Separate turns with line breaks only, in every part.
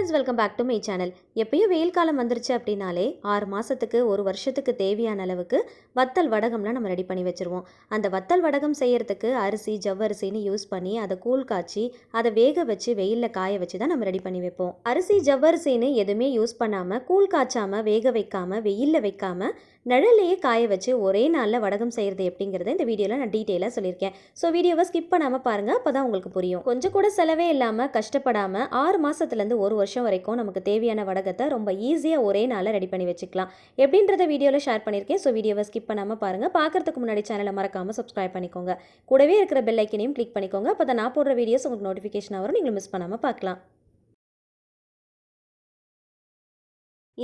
Friends, welcome back to my channel. எப்பயும் வெயில் காலம் வந்துருச்சு அப்படின்னாலே 6 மாதத்துக்கு 1 வருஷத்துக்கு தேவையான அளவுக்கு வத்தல் வடகம்லாம் நம்ம ரெடி பண்ணி வச்சுருவோம். அந்த வத்தல் வடகம் செய்கிறதுக்கு அரிசி ஜவ்வரிசின்னு யூஸ் பண்ணி அதை கூழ் காய்ச்சி அதை வேக வச்சு வெயிலில் காய வச்சு தான் நம்ம ரெடி பண்ணி வைப்போம். அரிசி ஜவ்வரிசின்னு எதுவுமே யூஸ் பண்ணாமல் கூழ் காய்ச்சாமல் வேக வைக்காமல் வெயிலில் வைக்காமல் நிழலையே காய வச்சு ஒரே நாளில் வடகம் செய்கிறது எப்படிங்கிறத இந்த வீடியோவில் நான் டீட்டெயிலாக சொல்லியிருக்கேன். ஸோ வீடியோவை ஸ்கிப் பண்ணாமல் பாருங்கள், அப்போ தான் உங்களுக்கு புரியும். கொஞ்சம் கூட செலவே இல்லாமல் கஷ்டப்படாமல் 6 மாதத்துலேருந்து 1 வருஷம் வரைக்கும் நமக்கு தேவையான வடகத்தை ரொம்ப ஈஸியாக ஒரே நாளில் ரெடி பண்ணி வச்சுக்கலாம். எப்படின்றத வீடியோவில் ஷேர் பண்ணியிருக்கேன். ஸோ வீடியோவை ஸ்கிப் பண்ணாமல் பாருங்கள். பார்க்குறதுக்கு முன்னாடி சேனலை மறக்காமல் சப்ஸ்கிரைப் பண்ணிக்கோங்க. கூடவே இருக்கிற பெல் ஐக்கனையும் கிளிக் பண்ணிக்கோங்க. அப்போ தான் நான் போடுற வீடியோஸ் உங்களுக்கு நோட்டிஃபிகேஷன் வரும், நீங்கள் மிஸ் பண்ணாமல் பார்க்கலாம்.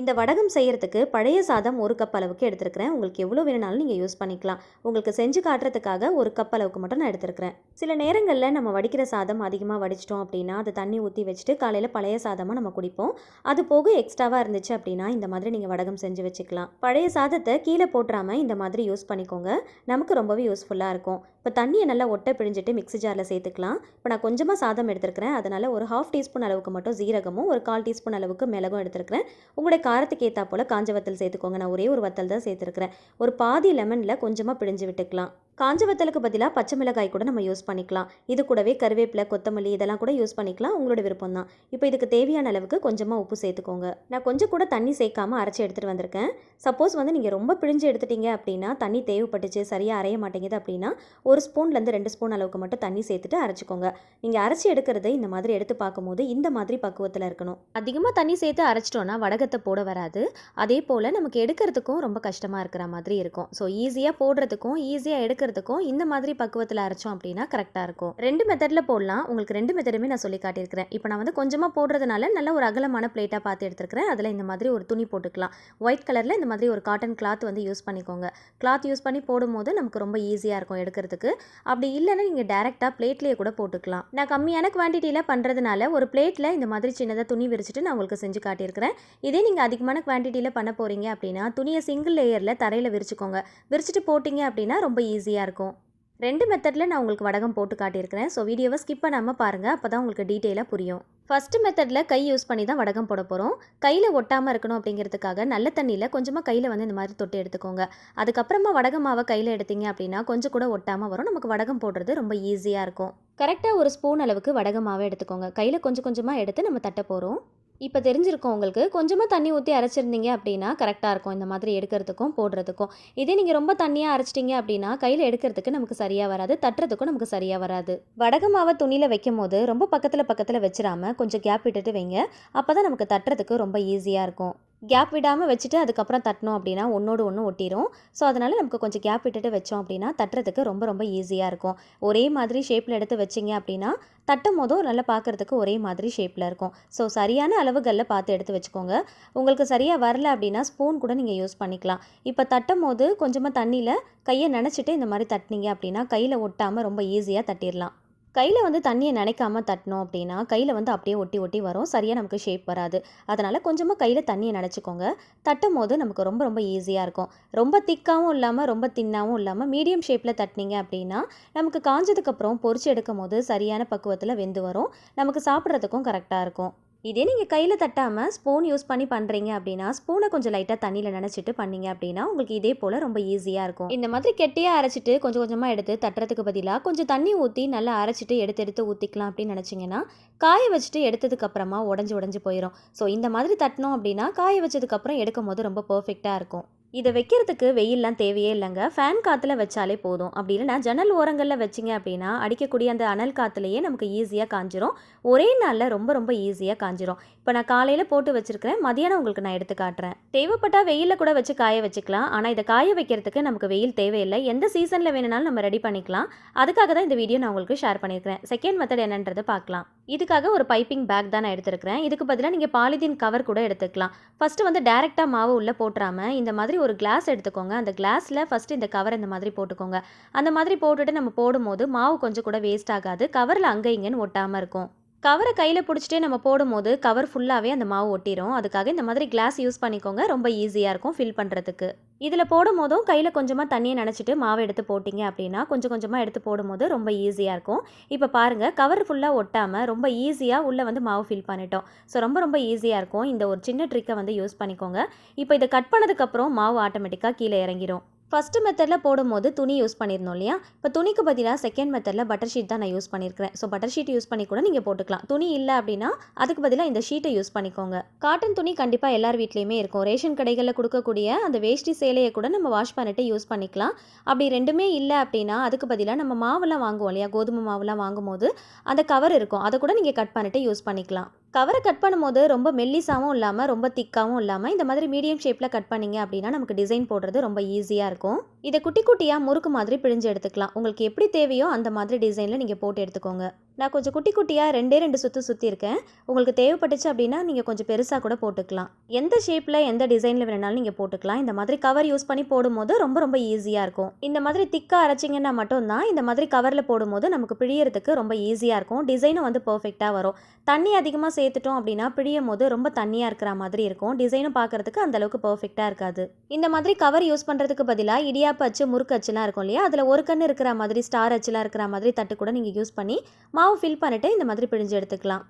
இந்த வடகம் செய்கிறதுக்கு பழைய சாதம் 1 கப் அளவுக்கு எடுத்துருக்கிறேன். உங்களுக்கு எவ்வளோ வேணுனாலும் நீங்கள் யூஸ் பண்ணிக்கலாம். உங்களுக்கு செஞ்சு காட்டுறதுக்காக 1 கப் அளவுக்கு மட்டும் நான் எடுத்துருக்கிறேன். சில நேரங்களில் நம்ம வடிக்கிற சாதம் அதிகமாக வடிச்சிட்டோம் அப்படின்னா அதை தண்ணி ஊற்றி வச்சுட்டு காலையில் பழைய சாதமாக நம்ம குடிப்போம். அது போக எக்ஸ்ட்ராவாக இருந்துச்சு அப்படின்னா இந்த மாதிரி நீங்கள் வடகம் செஞ்சு வச்சுக்கலாம். பழைய சாதத்தை கீழே போட்டுறாமல் இந்த மாதிரி யூஸ் பண்ணிக்கோங்க. நமக்கு ரொம்பவே யூஸ்ஃபுல்லாக இருக்கும். இப்போ தண்ணியை நல்லா ஒட்டை பிழிஞ்சிட்டு மிக்ஸி ஜாரில் சேர்த்துக்கலாம். இப்போ நான் கொஞ்சமாக சாதம் எடுத்துருக்கிறேன். அதனால் ஒரு 1/2 டீஸ்பூன் அளவுக்கு மட்டும் ஜீரகமும் 1/4 டீஸ்பூன் அளவுக்கு மிளகும் எடுத்துருக்கிறேன். உங்களுடைய காரத்துக்கு ஏற்றா போல் காஞ்ச வத்தல் சேர்த்துக்கோங்க. நான் ஒரே ஒரு வத்தல் தான் சேர்த்துருக்கிறேன். ஒரு பாதி லெமனில் கொஞ்சமாக பிழிஞ்சு விட்டுக்கலாம். காஞ்ச வத்தலுக்கு பதிலாக பச்சை மிளகாய் கூட நம்ம யூஸ் பண்ணிக்கலாம். இது கூடவே கருவேப்பிலை கொத்தமல்லி இதெல்லாம் கூட யூஸ் பண்ணிக்கலாம், உங்களோட விருப்பம் தான். இப்போ இதுக்கு தேவையான அளவுக்கு கொஞ்சமாக உப்பு சேர்த்துக்கோங்க. நான் கொஞ்சம் கூட தண்ணி சேர்க்காமல் அரைச்சி எடுத்துகிட்டு வந்திருக்கேன். சப்போஸ் நீங்கள் ரொம்ப பிழிஞ்சு எடுத்துட்டீங்க அப்படின்னா தண்ணி தேவைப்பட்டுச்சு சரியாக அரைய மாட்டேங்குது அப்படின்னா 1 ஸ்பூன்லேருந்து 2 ஸ்பூன் அளவுக்கு மட்டும் தண்ணி சேர்த்துட்டு அரைச்சிக்கோங்க. நீங்கள் அரைச்சி எடுக்கிறது இந்த மாதிரி எடுத்து பார்க்கும்போது இந்த மாதிரி பக்குவத்தில் இருக்கணும். அதிகமாக தண்ணி சேர்த்து அரைச்சிட்டோன்னா வடகத்தை போட வராது. அதே போல் நமக்கு எடுக்கிறதுக்கும் ரொம்ப கஷ்டமாக இருக்கிற மாதிரி இருக்கும். ஸோ ஈஸியாக போடுறதுக்கும் ஈஸியாக எடுக்கிறதுக்கும் இந்த மாதிரி பக்குவத்தில் அரைச்சோம் அப்படின்னா கரெக்டாக இருக்கும். 2 மெத்தடில் போடலாம். உங்களுக்கு 2 மெத்தடுமே நான் சொல்லி காட்டியிருக்கிறேன். இப்போ நான் கொஞ்சமாக போடுறதுனால நல்ல ஒரு அகலமான பிளேட்டாக பார்த்து எடுத்துருக்கிறேன். அதில் இந்த மாதிரி ஒரு துணி போட்டுக்கலாம். ஒயிட் கலரில் இந்த மாதிரி ஒரு காட்டன் கிளாத் யூஸ் பண்ணிக்கோங்க. கிளாத் யூஸ் பண்ணி போடும்போது நமக்கு ரொம்ப ஈஸியாக இருக்கும் எடுக்கிறதுக்கு. அப்படி இல்லைன்னா நீங்கள் டேரெக்டாக பிளேட்லேயே கூட போட்டுக்கலாம். நான் கம்மியான குவான்டிட்டியில் பண்ணுறதுனால ஒரு பிளேட்டில் இந்த மாதிரி சின்னதாக துணி விரிச்சிட்டு நான் உங்களுக்கு செஞ்சு காட்டியிருக்கிறேன். இதே நீங்கள் அதிகமான குவான்டிட்டியில் பண்ண போகிறீங்க அப்படின்னா துணியை சிங்கிள் லேயரில் தரையில் விரிச்சுக்கோங்க. விரிச்சிட்டு போட்டிங்க அப்படின்னா ரொம்ப ஈஸியாக இருக்கும். 2 மெத்தடில் நான் உங்களுக்கு வடகம் போட்டு காட்டியிருக்கிறேன். ஸோ வீடியோவை ஸ்கிப் பண்ணாமல் பாருங்கள், அப்போ தான் உங்களுக்கு டீட்டெயிலாக புரியும். ஃபஸ்ட்டு மெத்தடில் கை யூஸ் பண்ணி தான் வடகம் போட போகிறோம். கையில் ஒட்டாமல் இருக்கணும் அப்படிங்கிறதுக்காக நல்ல தண்ணியில் கொஞ்சமாக கையில் இந்த மாதிரி தொட்டு எடுத்துக்கோங்க. அதுக்கப்புறமா வடகம் மாவை கையில் எடுத்தீங்க அப்படின்னா கொஞ்சம் கூட ஒட்டாமல் வரும். நமக்கு வடகம் போடுறது ரொம்ப ஈஸியாக இருக்கும். கரெக்டாக 1 ஸ்பூன் அளவுக்கு வடகம் மாவை எடுத்துக்கோங்க. கையில் கொஞ்சம் கொஞ்சமாக எடுத்து நம்ம தட்ட போகிறோம். இப்போ தெரிஞ்சிருக்கும் உங்களுக்கு. கொஞ்சமாக தண்ணி ஊற்றி அரைச்சிருந்தீங்க அப்படின்னா கரெக்டாக இருக்கும் இந்த மாதிரி எடுக்கிறதுக்கும் போடுறதுக்கும். இதே நீங்கள் ரொம்ப தண்ணியாக அரைச்சிட்டிங்க அப்படின்னா கையில் எடுக்கிறதுக்கு நமக்கு சரியாக வராது, தட்டுறதுக்கும் நமக்கு சரியாக வராது. வடக மாவை துணியில் வைக்கும் போது ரொம்ப பக்கத்தில் வச்சிடாமல் கொஞ்சம் கேப் விட்டுட்டு வைங்க. அப்போ தான் நமக்கு தட்டுறதுக்கு ரொம்ப ஈஸியாக இருக்கும். கேப் விடாமல் வச்சுட்டு அதுக்கப்புறம் தட்டணும் அப்படின்னா ஒன்றோடு ஒன்று ஒட்டிடும். ஸோ அதனால் நமக்கு கொஞ்சம் கேப் விட்டுட்டு வச்சோம் அப்படின்னா தட்டுறதுக்கு ரொம்ப ரொம்ப ஈஸியாக இருக்கும். ஒரே மாதிரி ஷேப்பில் எடுத்து வச்சிங்க அப்படின்னா தட்டும் போதும் நல்லா பார்க்குறதுக்கு ஒரே மாதிரி ஷேப்பில் இருக்கும். ஸோ சரியான அளவுகளில் பார்த்து எடுத்து வச்சுக்கோங்க. உங்களுக்கு சரியாக வரல அப்படின்னா ஸ்பூன் கூட நீங்கள் யூஸ் பண்ணிக்கலாம். இப்போ தட்டும் போது கொஞ்சமாக தண்ணியில் கையை நனைச்சிட்டு இந்த மாதிரி தட்டினீங்க அப்படின்னா கையில் ஒட்டாமல் ரொம்ப ஈஸியாக தட்டிடலாம். கையில் தண்ணியை நனைக்காமல் தட்டினோம் அப்படின்னா கையில் அப்படியே ஒட்டி ஒட்டி வரும். சரியாக நமக்கு ஷேப் வராது. அதனால் கொஞ்சமாக கையில் தண்ணியை நனைச்சிக்கோங்க. தட்டும் போது நமக்கு ரொம்ப ரொம்ப ஈஸியாக இருக்கும். ரொம்ப திக்காகவும் இல்லாமல் ரொம்ப தின்னாகவும் இல்லாமல் மீடியம் ஷேப்பில் தட்டினீங்க அப்படின்னா நமக்கு காஞ்சதுக்கப்புறம் பொரிச்சு எடுக்கும் போது சரியான பக்குவத்தில் வெந்து வரும். நமக்கு சாப்பிட்றதுக்கும் கரெக்டாக இருக்கும். இதே நீங்கள் கையில் தட்டாமல் ஸ்பூன் யூஸ் பண்ணி பண்ணுறீங்க அப்படின்னா ஸ்பூனை கொஞ்சம் லைட்டாக தண்ணியில் நினச்சிட்டு பண்ணீங்க அப்படின்னா உங்களுக்கு இதே போல் ரொம்ப ஈஸியாக இருக்கும். இந்த மாதிரி கெட்டியாக அரைச்சிட்டு கொஞ்சம் கொஞ்சமாக எடுத்து தட்டுறதுக்கு பதிலாக கொஞ்சம் தண்ணி ஊற்றி நல்லா அரைச்சிட்டு எடுத்து ஊற்றிக்கலாம் அப்படின்னு நினச்சிங்கன்னா காய வச்சுட்டு எடுத்ததுக்கப்புறமா உடஞ்சி போயிடும். ஸோ இந்த மாதிரி தட்டினோம் அப்படின்னா காய வச்சதுக்கப்புறம் எடுக்கும் போது ரொம்ப பர்ஃபெக்டாக இருக்கும். இதை வைக்கிறதுக்கு வெயில்லாம் தேவையே இல்லைங்க. ஃபேன் காற்றுல வச்சாலே போதும். அப்படி இல்லைனா ஜன்னல் ஓரங்களில் வச்சிங்க அப்படின்னா அடிக்கக்கூடிய அந்த அனல் காற்றுலையே நமக்கு ஈஸியாக காஞ்சிரும். ஒரே நாளில் ரொம்ப ரொம்ப ஈஸியாக காஞ்சிரும். இப்போ நான் காலையில் போட்டு வச்சுருக்கிறேன். மதியானம் உங்களுக்கு நான் எடுத்து காட்டுறேன். தேவைப்பட்டால் வெயிலில் கூட வச்சு காய வச்சுக்கலாம். ஆனால் இதை காய வைக்கிறதுக்கு நமக்கு வெயில் தேவையில்லை. எந்த சீசனில் வேணுனாலும் நம்ம ரெடி பண்ணிக்கலாம். அதுக்காக தான் இந்த வீடியோ நான் உங்களுக்கு ஷேர் பண்ணியிருக்கிறேன். செகண்ட் மெத்தட் என்னன்றதை பார்க்கலாம். இதுக்காக ஒரு பைப்பிங் பேக் தான் நான் எடுத்துருக்கிறேன். இதுக்கு பதிலாக நீங்கள் பாலித்தீன் கவர் கூட எடுத்துக்கலாம். ஃபஸ்ட்டு டேரெக்டாக மாவு உள்ளே போட்டுறாமல் இந்த மாதிரி ஒரு கிளாஸ் எடுத்துக்கோங்க. அந்த கிளாஸில் ஃபஸ்ட்டு இந்த கவர் இந்த மாதிரி போட்டுக்கோங்க. அந்த மாதிரி போட்டுட்டு நம்ம போடும்போது மாவு கொஞ்சம் கூட வேஸ்ட் ஆகாது. கவரில் அங்கே இங்கேன்னு ஒட்டாமல் இருக்கும். கவரை கையில் பிடிச்சிட்டே நம்ம போடும்போது கவர் ஃபுல்லாகவே அந்த மாவு ஒட்டிடும். அதுக்காக இந்த மாதிரி கிளாஸ் யூஸ் பண்ணிக்கோங்க. ரொம்ப ஈஸியாக இருக்கும் ஃபில் பண்ணுறதுக்கு. இதில் போடும்போதும் கையில் கொஞ்சமாக தண்ணியை நனைச்சிட்டு மாவை எடுத்து போட்டிங்க அப்படின்னா கொஞ்சம் கொஞ்சமாக எடுத்து போடும்போது ரொம்ப ஈஸியாக இருக்கும். இப்போ பாருங்கள், கவர் ஃபுல்லாக ஒட்டாமல் ரொம்ப ஈஸியாக உள்ளே வந்து மாவு ஃபில் பண்ணிட்டோம். ஸோ ரொம்ப ரொம்ப ஈஸியாக இருக்கும். இந்த ஒரு சின்ன ட்ரிக்கை வந்து யூஸ் பண்ணிக்கோங்க. இப்போ இதை கட் பண்ணதுக்கப்புறம் மாவு ஆட்டோமேட்டிக்காக கீழே இறங்கிடும். ஃபஸ்ட்டு மெத்தடில் போடும்போது துணி யூஸ் பண்ணியிருந்தோம் இல்லையா? இப்போ துணிக்கு பதிலாக செகண்ட் மெத்தடில் பட்டர் ஷீட் தான் நான் யூஸ் பண்ணியிருக்கிறேன். ஸோ பட்டர் ஷீட் யூஸ் பண்ணி கூட நீங்கள் போட்டுக்கலாம். துணி இல்லை அப்படின்னா அதுக்கு பதிலாக இந்த ஷீட்டை யூஸ் பண்ணிக்கோங்க. காட்டன் துணி கண்டிப்பாக எல்லார் வீட்லேயுமே இருக்கும். ரேஷன் கடைகளில் கொடுக்கக்கூடிய அந்த வேஷ்டி சேலையை கூட நம்ம வாஷ் பண்ணிட்டு யூஸ் பண்ணிக்கலாம். அப்படி ரெண்டுமே இல்லை அப்படின்னா அதுக்கு பதிலாக நம்ம மாவுலாம் வாங்குவோம் இல்லையா? கோதுமை மாவுலாம் வாங்கும்போது அந்த கவர் இருக்கும். அதை கூட நீங்கள் கட் பண்ணிட்டு யூஸ் பண்ணிக்கலாம். கவரை கட் பண்ணும்போது ரொம்ப மெல்லிசாவும் இல்லாமல் ரொம்ப திக்காகவும் இல்லாமல் இந்த மாதிரி மீடியம் ஷேப்பில் கட் பண்ணிங்க அப்படின்னா நமக்கு டிசைன் போடுறது ரொம்ப ஈஸியாக இருக்கும். இதை குட்டி குட்டியாக முறுக்கு மாதிரி பிழிஞ்சு எடுத்துக்கலாம். உங்களுக்கு எப்படி தேவையோ அந்த மாதிரி டிசைனில் நீங்கள் போட்டு எடுத்துக்கோங்க. நான் கொஞ்சம் குட்டி குட்டியாக ரெண்டு சுற்றி இருக்கேன். உங்களுக்கு தேவைப்பட்டுச்சு அப்படின்னா நீங்கள் கொஞ்சம் பெருசாக கூட போட்டுக்கலாம். எந்த ஷேப்பில் எந்த டிசைனில் வேணாலும் நீங்கள் போட்டுக்கலாம். இந்த மாதிரி கவர் யூஸ் பண்ணி போடும்போது ரொம்ப ரொம்ப ஈஸியாக இருக்கும். இந்த மாதிரி திக்காக அரைச்சிங்கன்னா மட்டும்தான் இந்த மாதிரி கவரில் போடும்போது நமக்கு பிழியறதுக்கு ரொம்ப ஈஸியாக இருக்கும். டிசைனும் வந்து பர்ஃபெக்டாக வரும். தண்ணி அதிகமாக சேர்த்துட்டோம் அப்படின்னா பிழியும் போது ரொம்ப தண்ணியாக இருக்கிற மாதிரி இருக்கும். டிசைனும் பார்க்குறதுக்கு அந்தளவுக்கு பர்ஃபெக்டாக இருக்காது. இந்த மாதிரி கவர் யூஸ் பண்ணுறதுக்கு பதிலாக இடியாப்ப அச்சு, முறுக்கு அச்சுலாம் இருக்கும் இல்லையா? அதில் ஒரு கண்ணு இருக்கிற மாதிரி ஸ்டார் அச்சுலாம் இருக்கிற மாதிரி தட்டு கூட நீங்கள் யூஸ் பண்ணி மாவு ஃபில் பண்ணிட்டு இந்த மாதிரி பிழிஞ்சு எடுத்துக்கலாம்.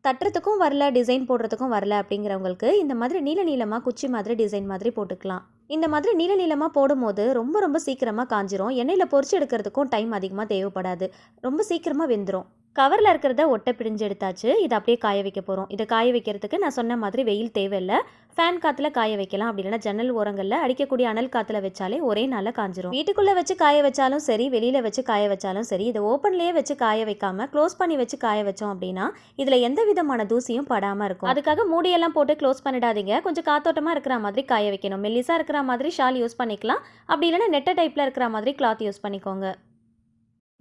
தட்டுறதுக்கும் வரல, டிசைன் போடுறதுக்கும் வரல அப்படிங்கிறவங்களுக்கு இந்த மாதிரி நீல நீளமாக குச்சி மாதிரி டிசைன் மாதிரி போட்டுக்கலாம். இந்த மாதிரி நீல நீளமாக போடும்போது ரொம்ப ரொம்ப சீக்கிரமாக காஞ்சிரும். எண்ணெயில் பொரிச்சு எடுக்கிறதுக்கும் டைம் அதிகமாக தேவைப்படாது. ரொம்ப சீக்கிரமாக வெந்துடும். கவரில் இருக்கிறத ஒட்டை பிழிஞ்சு எடுத்தாச்சு. இதை அப்படியே காய வைக்க போகிறோம். இதை காய வைக்கிறதுக்கு நான் சொன்ன மாதிரி வெயில் தேவையில்லை. ஃபேன் காற்றுல காய வைக்கலாம். அப்படி இல்லைனா ஜன்னல் ஓரங்களில் அடிக்கக்கூடிய அனல் காற்றுல வச்சாலே ஒரே நாளில் காஞ்சிரும். வீட்டுக்குள்ளே வச்சு காய வச்சாலும் சரி, வெளியில் வச்சு காய வச்சாலும் சரி, இதை ஓப்பன்லேயே வச்சு காய வைக்காமல் க்ளோஸ் பண்ணி வச்சு காய வச்சோம் அப்படின்னா இதில் எந்த விதமான தூசியும் படாமல் இருக்கும். அதுக்காக மூடியெல்லாம் போட்டு க்ளோஸ் பண்ணிடாதீங்க. கொஞ்சம் காத்தோட்டமாக இருக்கிற மாதிரி காய வைக்கணும். மெல்லிசாக இருக்கிற மாதிரி ஷால் யூஸ் பண்ணிக்கலாம். அப்படி இல்லைனா நெட்டை டைப்பில் இருக்கிற மாதிரி கிளாத் யூஸ் பண்ணிக்கோங்க.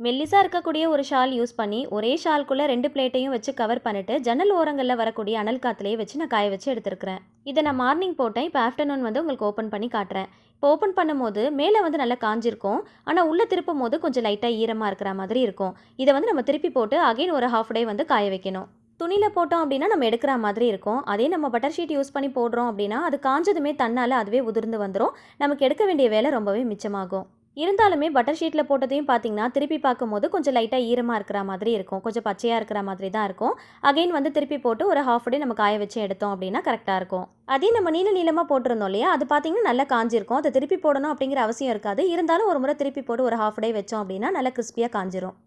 மெல்லிசாக இருக்கக்கூடிய ஒரு ஷால் யூஸ் பண்ணி ஒரே ஷால்குள்ளே 2 பிளேட்டையும் வச்சு கவர் பண்ணிவிட்டு ஜன்னல் ஓரங்களில் வரக்கூடிய அனல் காற்றுலேயே வச்சு நான் காய வச்சு எடுத்துருக்கிறேன். இதை நான் மார்னிங் போட்டேன். இப்போ ஆஃப்டர்நூன் வந்து உங்களுக்கு ஓப்பன் பண்ணி காட்டுறேன். இப்போ ஓப்பன் பண்ணும்போது மேலே வந்து நல்லா காஞ்சிருக்கும். ஆனால் உள்ளே திருப்பும் போது கொஞ்சம் லைட்டாக ஈரமாக இருக்கிற மாதிரி இருக்கும். இதை வந்து நம்ம திருப்பி போட்டு அகைன் ஒரு ஹாஃப் டே வந்து காய வைக்கணும். துணியில் போட்டோம் அப்படின்னா நம்ம எடுக்கிற மாதிரி இருக்கும். அதே நம்ம பட்டர் ஷீட் யூஸ் பண்ணி போடுறோம் அப்படின்னா அது காஞ்சதுமே தன்னால் அதுவே உதிர்ந்து வந்துடும். நமக்கு எடுக்க வேண்டிய வேலை ரொம்பவே மிச்சமாகும். இருந்தாலுமே பட்டர் ஷீட்டில் போட்டதையும் பார்த்தீங்கன்னா திருப்பி பார்க்கும்போது கொஞ்சம் லைட்டாக ஈரமாக இருக்கிற மாதிரி இருக்கும். கொஞ்சம் பச்சையாக இருக்கிற மாதிரி தான் இருக்கும். அகைன் வந்து திருப்பி போட்டு ஒரு ஹாஃப் டே நம்ம காய வச்சு எடுத்தோம் அப்படின்னா கரெக்டாக இருக்கும். அதே நம்ம நீளமாக போட்டிருந்தோம் இல்லையா? அது பார்த்தீங்கன்னா நல்லா காஞ்சிருக்கும். அதை திருப்பி போடணும் அப்படிங்கிற அவசியம் இருக்காது. இருந்தாலும் ஒரு முறை திருப்பி போட்டு ஒரு ஹாஃப் டே வச்சோம் அப்படின்னா நல்லா கிறிஸ்பியாக காஞ்சிரும்.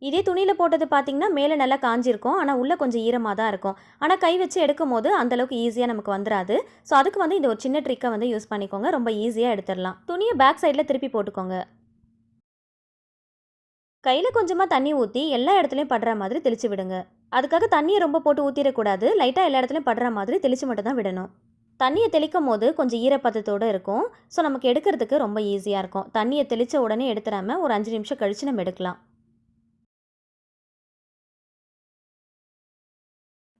இதே துணியில் போட்டது பார்த்தீங்கன்னா மேலே நல்லா காஞ்சிருக்கும். ஆனால் உள்ளே கொஞ்சம் ஈரமாக தான் இருக்கும். ஆனால் கை வச்சு எடுக்கும் போது அந்தளவுக்கு ஈஸியாக நமக்கு வந்துடாது. ஸோ அதுக்கு வந்து இந்த ஒரு சின்ன ட்ரிக்கை வந்து யூஸ் பண்ணிக்கோங்க. ரொம்ப ஈஸியாக எடுத்துடலாம். துணியை பேக் சைடில் திருப்பி போட்டுக்கோங்க. கையில் கொஞ்சமாக தண்ணி ஊற்றி எல்லா இடத்துலையும் படுற மாதிரி தெளித்து விடுங்க. அதுக்காக தண்ணியை ரொம்ப போட்டு ஊற்றிடக்கூடாது. லைட்டாக எல்லா இடத்துலையும் படுற மாதிரி தெளித்து மட்டும் தான் விடணும். தண்ணியை தெளிக்கும் போது கொஞ்சம் ஈரப்பதத்தோடு இருக்கும். ஸோ நமக்கு எடுக்கிறதுக்கு ரொம்ப ஈஸியாக இருக்கும். தண்ணியை தெளித்த உடனே எடுத்துடாமல் ஒரு 5 நிமிஷம் கழித்து நம்ம எடுக்கலாம்.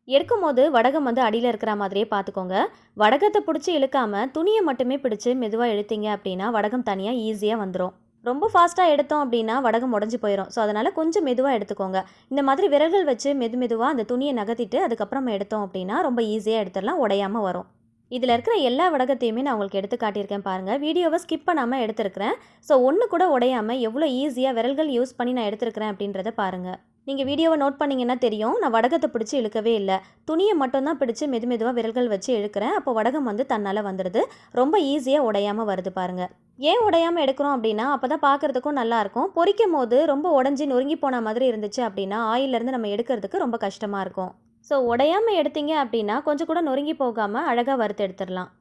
எடுக்கும் போது வடகம் வந்து அடியில் இருக்கிற மாதிரியே பார்த்துக்கோங்க. வடகத்தை பிடிச்சி இழுக்காமல் துணியை மட்டுமே பிடிச்சி மெதுவாக இழுத்தீங்க அப்படின்னா வடகம் தனியாக ஈஸியாக வந்துடும். ரொம்ப ஃபாஸ்ட்டாக எடுத்தோம் அப்படின்னா வடகம் உடஞ்சி போயிடும். ஸோ அதனால் கொஞ்சம் மெதுவாக எடுத்துக்கோங்க. இந்த மாதிரி விரல்கள் வச்சு மெதுவாக அந்த துணியை நகர்த்திட்டு அதுக்கப்புறம் எடுத்தோம் அப்படின்னா ரொம்ப ஈஸியாக எடுத்துடலாம், உடையாமல் வரும். இதில் இருக்கிற எல்லா வடகத்தையுமே நான் உங்களுக்கு எடுத்து காட்டியிருக்கேன் பாருங்கள். வீடியோவை ஸ்கிப் பண்ணாமல் எடுத்துருக்கிறேன். ஸோ ஒன்று கூட உடையாமல் எவ்வளோ ஈஸியாக விரல்கள் யூஸ் பண்ணி நான் எடுத்துருக்கிறேன் அப்படின்றத பாருங்கள். நீங்கள் வீடியோவை நோட் பண்ணிங்கன்னா தெரியும், நான் வடகத்தை பிடிச்சி இழுக்கவே இல்லை. துணியை மட்டும்தான் பிடிச்சி மெதுவாக விரல்கள் வச்சு இழுக்கிறேன். அப்போ வடகம் வந்து தன்னால் வந்துடுது. ரொம்ப ஈஸியாக உடையாமல் வருது பாருங்கள். ஏன் உடையாமல் எடுக்கிறோம் அப்படின்னா அப்போ தான் பார்க்குறதுக்கும் நல்லாயிருக்கும். பொரிக்கும் போது ரொம்ப உடஞ்சி நொறுங்கி போன மாதிரி இருந்துச்சு அப்படின்னா ஆயிலேருந்து நம்ம எடுக்கிறதுக்கு ரொம்ப கஷ்டமாக இருக்கும். ஸோ உடையாமல் எடுத்தீங்க அப்படின்னா கொஞ்சம் கூட நொறுங்கி போகாமல் அழகாக வறுத்து எடுத்துடலாம்.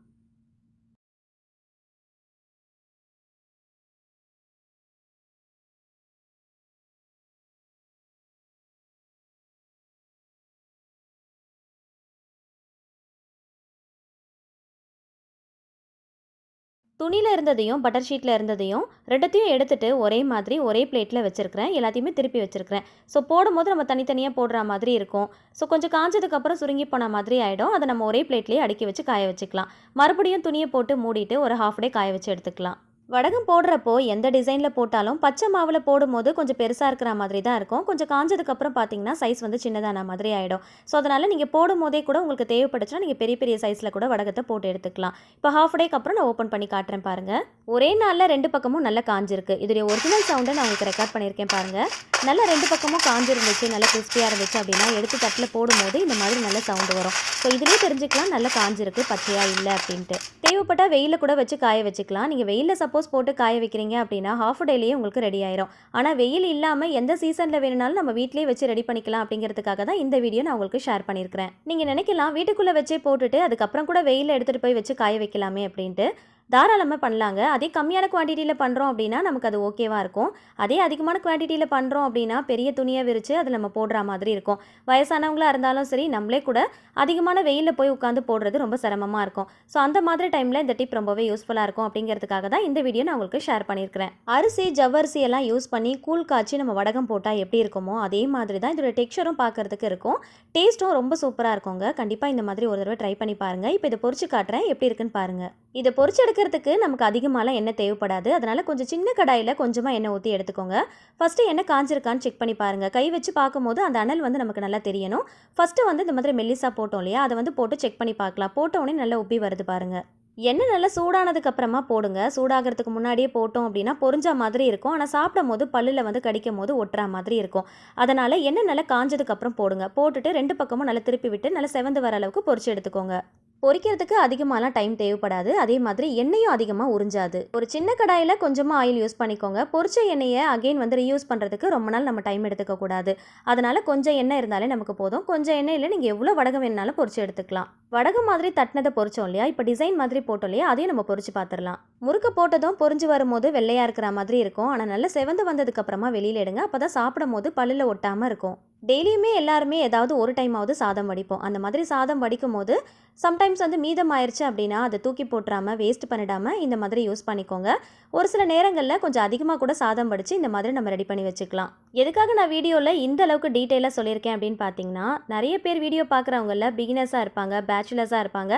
துணியில் இருந்ததையும் பட்டர் ஷீட்டில் இருந்ததையும் ரெண்டத்தையும் எடுத்துகிட்டு ஒரே மாதிரி ஒரே பிளேட்டில் வச்சுருக்கிறேன். எல்லாத்தையுமே திருப்பி வச்சுருக்கிறேன். ஸோ போடும்போது நம்ம தனித்தனியாக போடுற மாதிரி இருக்கும். ஸோ கொஞ்சம் காஞ்சதுக்கப்புறம் சுருங்கி போன மாதிரி ஆகிடும். அதை நம்ம ஒரே பிளேட்லேயே அடுக்கி வச்சு காய வச்சுக்கலாம். மறுபடியும் துணியை போட்டு மூடிட்டு ஒரு ஹாஃப் டே காய வச்சு எடுத்துக்கலாம். வடகம் போடுறப்போ எந்த டிசைனில் போட்டாலும் பச்சை மாவில் போடும்போது கொஞ்சம் பெருசாக இருக்கிற மாதிரி தான் இருக்கும். கொஞ்சம் காஞ்சதுக்கப்புறம் பார்த்தீங்கன்னா சைஸ் வந்து சின்னதான மாதிரி ஆகிடும். ஸோ அதனால் நீங்கள் போடும் போதே கூட உங்களுக்கு தேவைப்பட்டுச்சுன்னா நீங்கள் பெரிய பெரிய சைஸில் கூட வடகத்தை போட்டு எடுத்துக்கலாம். இப்போ ஹாஃப் டேக்கு அப்புறம் நான் ஓப்பன் பண்ணி காட்டுறேன் பாருங்கள். ஒரே நாளில் 2 பக்கமும் நல்லா காஞ்சிருக்கு. இதோடைய ஒரிஜினல் சவுண்டை நான் உங்களுக்கு ரெக்கார்ட் பண்ணியிருக்கேன் பாருங்கள். நல்லா 2 பக்கமும் காஞ்சிருந்துச்சு, நல்லா கிறிஸ்பியாக இருந்துச்சு அப்படின்னா எடுத்து தட்டில் போடும்போது இந்த மாதிரி நல்ல சவுண்டு வரும். ஸோ இதுலேயே தெரிஞ்சுக்கலாம் நல்லா காஞ்சிருக்கு, பச்சையாக இல்லை அப்படின்ட்டு. தேவைப்பட்டால் வெயிலில் கூட வச்சு காய வச்சுக்கலாம். நீங்கள் வெயிலில் சப்போஸ் போட்டு காய வைக்கிறீங்க அப்படின்னா ஹாஃப் டேலேயே உங்களுக்கு ரெடி ஆயிரும். ஆனால் வெயில் இல்லாமல் எந்த சீசனில் வேணுனாலும் நம்ம வீட்டிலேயே வச்சு ரெடி பண்ணிக்கலாம் அப்படிங்கிறதுக்காக தான் இந்த வீடியோ நான் உங்களுக்கு ஷேர் பண்ணியிருக்கிறேன். நீங்கள் நினைக்கலாம் வீட்டுக்குள்ளே வச்சே போட்டுட்டு அதுக்கப்புறம் கூட வெயிலில் எடுத்துகிட்டு போய் வச்சு காய வைக்கலாமே அப்படின்ட்டு. தாராளமாக பண்ணலாங்க. அதே கம்மியான குவான்டிட்டியில் பண்ணுறோம் அப்படின்னா நமக்கு அது ஓகேவாக இருக்கும். அதே அதிகமான குவான்டிட்டியில் பண்ணுறோம் அப்படின்னா பெரிய துணியை விரித்து அதில் நம்ம போடுற மாதிரி இருக்கும். வயசானவங்களாக இருந்தாலும் சரி, நம்மளே கூட அதிகமான வெயிலில் போய் உட்காந்து போடுறது ரொம்ப சிரமமாக இருக்கும். ஸோ அந்த மாதிரி டைமில் இந்த டிப் ரொம்பவே யூஸ்ஃபுல்லாக இருக்கும் அப்படிங்கிறதுக்காக தான் இந்த வீடியோ நான் உங்களுக்கு ஷேர் பண்ணியிருக்கிறேன். அரிசி ஜவ்வரிசி எல்லாம் யூஸ் பண்ணி கூழ் காய்ச்சி நம்ம வடகம் போட்டால் எப்படி இருக்குமோ அதே மாதிரி தான் இதோட டெக்ஸ்சரும் பார்க்குறதுக்கு இருக்கும். டேஸ்ட்டும் ரொம்ப சூப்பராக இருக்குங்க. கண்டிப்பாக இந்த மாதிரி ஒரு தடவை ட்ரை பண்ணி பாருங்கள். இப்போ இதை பொரிச்சு காட்டுறேன், எப்படி இருக்குன்னு பாருங்கள். இதை பொரிச்சு எடுக்கிறதுக்கு நமக்கு அதிகமாகலாம் எண்ணெய் தேவைப்படாது. அதனால் கொஞ்சம் சின்ன கடாயில் கொஞ்சமாக எண்ணெய் ஊற்றி எடுத்துக்கோங்க. ஃபஸ்ட்டு எண்ணெய் காஞ்சிருக்கான்னு செக் பண்ணி பாருங்கள். கை வச்சு பார்க்கும்போது அந்த அனல் வந்து நமக்கு நல்லா தெரியணும். ஃபஸ்ட்டு வந்து இந்த மாதிரி மெல்லிசா போட்டோம் இல்லையா, அதை வந்து போட்டு செக் பண்ணி பார்க்கலாம். போட்ட உடனே நல்லா உப்பி வருது பாருங்கள். எண்ணெய் நல்லா சூடானதுக்கு அப்புறமா போடுங்க. சூடாகிறதுக்கு முன்னாடியே போட்டோம் அப்படின்னா பொரிஞ்ச மாதிரி இருக்கும். ஆனால் சாப்பிடும் போது பல்லில் வந்து கடிக்கும் போது ஒட்டுற மாதிரி இருக்கும். அதனால் எண்ணெய் நல்லா காஞ்சதுக்கப்புறம் போடுங்க. போட்டுட்டு 2 பக்கமும் நல்லா திருப்பி விட்டு நல்லா செவந்து வர அளவுக்கு பொரிச்சு எடுத்துக்கோங்க. பொரிக்கிறதுக்கு அதிகமாகலாம் டைம் தேவைப்படாது. அதே மாதிரி எண்ணெயும் அதிகமாக உறிஞ்சாது. ஒரு சின்ன கடாயில் கொஞ்சமாக ஆயில் யூஸ் பண்ணிக்கோங்க. பொரிச்ச எண்ணெயை அகெயின் வந்து ரீயூஸ் பண்ணுறதுக்கு ரொம்ப நாள் நம்ம டைம் எடுத்துக்கக்கூடாது. அதனால் கொஞ்சம் எண்ணெய் இருந்தாலே நமக்கு போதும். கொஞ்சம் எண்ணெயில் நீங்கள் எவ்வளோ வடகம் வேணுனாலும் பொரிச்சு எடுத்துக்கலாம். வடகம் மாதிரி தட்டினதை பொரிச்சோம் இல்லையா, இப்போ டிசைன் மாதிரி போட்டோம் இல்லையா, அதையும் நம்ம பொரிச்சு பார்த்துடலாம். முறுக்க போட்டதும் பொரிஞ்சு வரும்போது வெள்ளையாக இருக்கிற மாதிரி இருக்கும். ஆனால் நல்லா செவந்து வந்ததுக்கப்புறமா வெளியில் எடுங்க. அப்போ தான் சாப்பிடும் போது பல்லில் ஒட்டாமல் இருக்கும். டெய்லியுமே எல்லாருமே ஏதாவது ஒரு டைமாவது சாதம் வடிப்போம். அந்த மாதிரி சாதம் வடிக்கும் போது சம்டைம்ஸ் வந்து மீதம் ஆயிடுச்சு அப்படின்னா அதை தூக்கி போட்டுறாமல் வேஸ்ட் பண்ணிடாமல் இந்த மாதிரி யூஸ் பண்ணிக்கோங்க. ஒரு சில நேரங்களில் கொஞ்சம் அதிகமாக கூட சாதம் வடித்து இந்த மாதிரி நம்ம ரெடி பண்ணி வச்சுக்கலாம். எதுக்காக நான் வீடியோவில் இந்த அளவுக்கு டீட்டெயிலாக சொல்லியிருக்கேன் அப்படின்னு பார்த்தீங்கன்னா, நிறைய பேர் வீடியோ பார்க்குறவங்கள பிகினர்ஸாக இருப்பாங்க, பேச்சுலர்ஸாக இருப்பாங்க.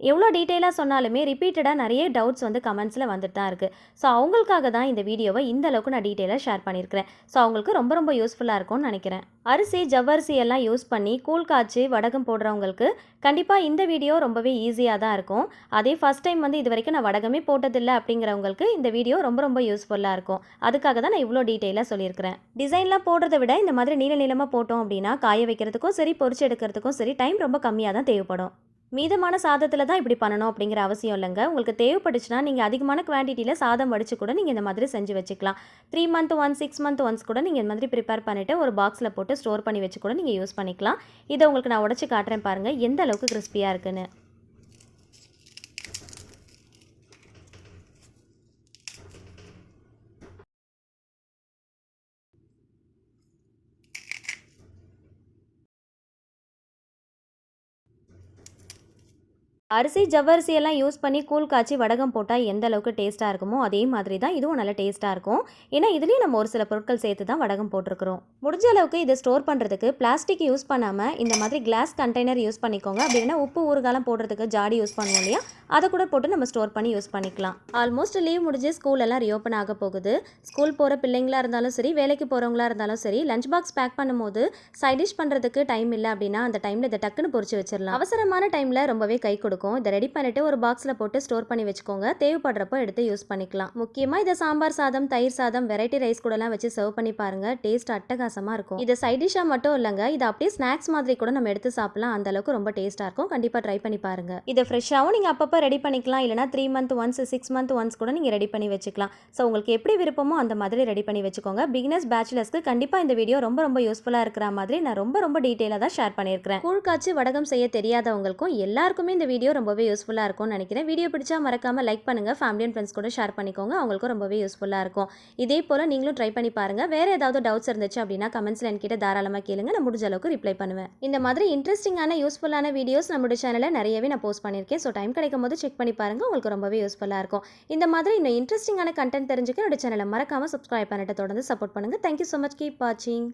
எவ்வளோ டீட்டெயிலாக சொன்னாலுமே ரிப்பீட்டடாக நிறைய டவுட்ஸ் வந்து கமெண்ட்ஸில் வந்துட்டு தான் இருக்குது. ஸோ அவங்களுக்காக தான் இந்த வீடியோவை இந்த அளவுக்கு நான் டீட்டெயிலாக ஷேர் பண்ணியிருக்கிறேன். ஸோ அவங்களுக்கு ரொம்ப ரொம்ப யூஸ்ஃபுல்லாக இருக்கும்னு நினைக்கிறேன். அரிசி ஜவ்வரிசி எல்லாம் யூஸ் பண்ணி கூழ் காய்ச்சி வடகம் போடுறவங்களுக்கு கண்டிப்பாக இந்த வீடியோ ரொம்பவே ஈஸியாக தான் இருக்கும். அதே ஃபஸ்ட் டைம் வந்து இது வரைக்கும் நான் வடகமே போட்டதில்லை அப்படிங்கிறவங்களுக்கு இந்த வீடியோ ரொம்ப ரொம்ப யூஸ்ஃபுல்லாக இருக்கும். அதுக்காக தான் நான் இவ்வளோ டீட்டெயிலாக சொல்லியிருக்கிறேன். டிசைன்லாம் போடுறத விட இந்த மாதிரி நீள நீளமாக போட்டோம் அப்படின்னா காய வைக்கிறதுக்கும் சரி, பொரிச்சு எடுக்கிறதுக்கும் சரி டைம் ரொம்ப கம்மியாக தான் தேவைப்படும். மீதமான சாதத்தில் தான் இப்படி பண்ணணும் அப்படிங்கிற அவசியம் இல்லைங்க. உங்களுக்கு தேவைப்பட்டுச்சுன்னா நீங்கள் அதிகமான குவான்டிட்டியில் சாதம் வடித்து கூட நீங்கள் இந்த மாதிரி செஞ்சு வச்சுக்கலாம். 3 மந்த் ஒன்ஸ் 6 மந்த் ஒன்ஸ் கூட நீங்கள் இந்த மாதிரி ப்ரிப்பேர் பண்ணிவிட்டு ஒரு பாக்ஸில் போட்டு ஸ்டோர் பண்ணி வச்சு கூட நீங்கள் யூஸ் பண்ணிக்கலாம். இதை உங்களுக்கு நான் உடச்சி காட்டுறேன் பாருங்கள் எந்த அளவுக்கு கிறிஸ்பியாக இருக்குன்னு. அரிசி ஜவ்வரிசி எல்லாம் யூஸ் பண்ணி கூழ் காய்ச்சி வடகம் போட்டால் எந்த அளவுக்கு டேஸ்ட்டாக இருக்குமோ அதே மாதிரி தான் இதுவும் நல்ல டேஸ்ட்டாக இருக்கும். ஏன்னா இதுலேயும் நம்ம ஒரு சில பொருட்கள் சேர்த்து தான் வடகம் போட்டிருக்கிறோம். முடிஞ்ச அளவுக்கு இதை ஸ்டோர் பண்ணுறதுக்கு பிளாஸ்டிக் யூஸ் பண்ணாமல் இந்த மாதிரி கிளாஸ் கண்டெய்னர் யூஸ் பண்ணிக்கோங்க. அப்படி இல்லைன்னா உப்பு ஊறுகாலம் போடுறதுக்கு ஜாடி யூஸ் பண்ணுவோம் இல்லையா, அதை கூட போட்டு நம்ம ஸ்டோர் பண்ணி யூஸ் பண்ணிக்கலாம். ஆல்மோஸ்ட் லீவ் முடிஞ்சு ஸ்கூல் எல்லாம் ரீஓப்பன் ஆக போகுது. ஸ்கூல் போகிற பிள்ளைங்களாக இருந்தாலும் சரி, வேலைக்கு போகிறவங்களா இருந்தாலும் சரி, லஞ்ச் பாக்ஸ் பேக் பண்ணும்போது சைட் டிஷ் பண்ணுறதுக்கு டைம் இல்லை அப்படின்னா அந்த டைமில் இதை டக்குன்னு பொரிச்சு வச்சிடலாம். அவசரமான டைமில் ரொம்பவே கை கொடுக்கும். இதை ரெடி பண்ணிட்டு ஒரு பாக்ஸில் போட்டு ஸ்டோர் பண்ணி வச்சுக்கோங்க. தேவைப்படுறப்போ எடுத்து யூஸ் பண்ணிக்கலாம். முக்கியமாக இதை சாம்பார் சாதம், தயிர் சாதம், வெரைட்டி ரைஸ் கூடலாம் வச்சு சர்வ் பண்ணி பாருங்க. டேஸ்ட் அட்டகாசமாக இருக்கும். இது சைட் டிஷ்ஷாக மட்டும் இல்லைங்க, இது அப்படியே ஸ்நாக்ஸ் மாதிரி கூட நம்ம எடுத்து சாப்பிடலாம். அந்த அளவுக்கு ரொம்ப டேஸ்ட்டாக இருக்கும். கண்டிப்பாக ட்ரை பண்ணி பாருங்க. இதை ஃப்ரெஷ்ஷாகவும் நீங்கள் அப்பப்போ ரெடி பண்ணிக்கலாம். இல்லைனா 3 மந்த் ஒன்ஸ் 6 மந்த் ஒன்ஸ் கூட நீங்கள் ரெடி பண்ணி வச்சுக்கலாம். ஸோ உங்களுக்கு எப்படி விருப்பமோ அந்த மாதிரி ரெடி பண்ணி வச்சுக்கோங்க. பிகினர்ஸ் பேச்சுலர்ஸ்க்கு கண்டிப்பாக இந்த வீடியோ ரொம்ப ரொம்ப யூஸ்ஃபுல்லாக இருக்கிற மாதிரி நான் ரொம்ப ரொம்ப டீட்டெயிலாக தான் ஷேர் பண்ணியிருக்கிறேன். கூழ் காய்ச்சி வடகம் செய்ய தெரியாதவங்களுக்கும் எல்லாருக்குமே இந்த வீடியோ ரொம்பவே யூஸ்ஃபுல்லாக இருக்கும்னு நினைக்கிறேன். வீடியோ பிடிச்சா மறக்காம லைக் பண்ணுங்க. ஃபேமிலி அண்ட் ஃப்ரெண்ட்ஸ் கூட ஷேர் பண்ணிக்கோங்க. அவங்களுக்கும் ரொம்பவே யூஸ்ஃபுல்லாக இருக்கும். இதே போல் நீங்களும் ட்ரை பண்ணி பாருங்க. வேற ஏதாவது டவுட்ஸ் இருந்துச்சு அப்படின்னா கமெண்ட்ஸ்ல என்கிட்ட தாராளமாக கேளுங்க. நான் முடிஞ்ச அளவுக்கு ரிப்ளை பண்ணுவேன். இந்த மாதிரி இன்ட்ரெஸ்டிங்கான யூஸ்ஃபுல்லான வீடியோஸ் நம்மளுடைய சேனலில் நிறையவே நான் போஸ்ட் பண்ணியிருக்கேன். ஸோ டைம் கிடைக்கும் போது செக் பண்ணி பாருங்க. உங்களுக்கு ரொம்பவே யூஸ்ஃபுல்லாக இருக்கும். இந்த மாதிரி இன்னும் இன்ட்ரெஸ்டிங்கான கண்டென்ட் தெரிஞ்சுக்க என்னோட சேனலை மறக்காம சப்ஸ்கிரைப் பண்ணிட்டு தொடர்ந்து சப்போர்ட் பண்ணுங்க. Thank you so much. கீப் வாட்சிங்.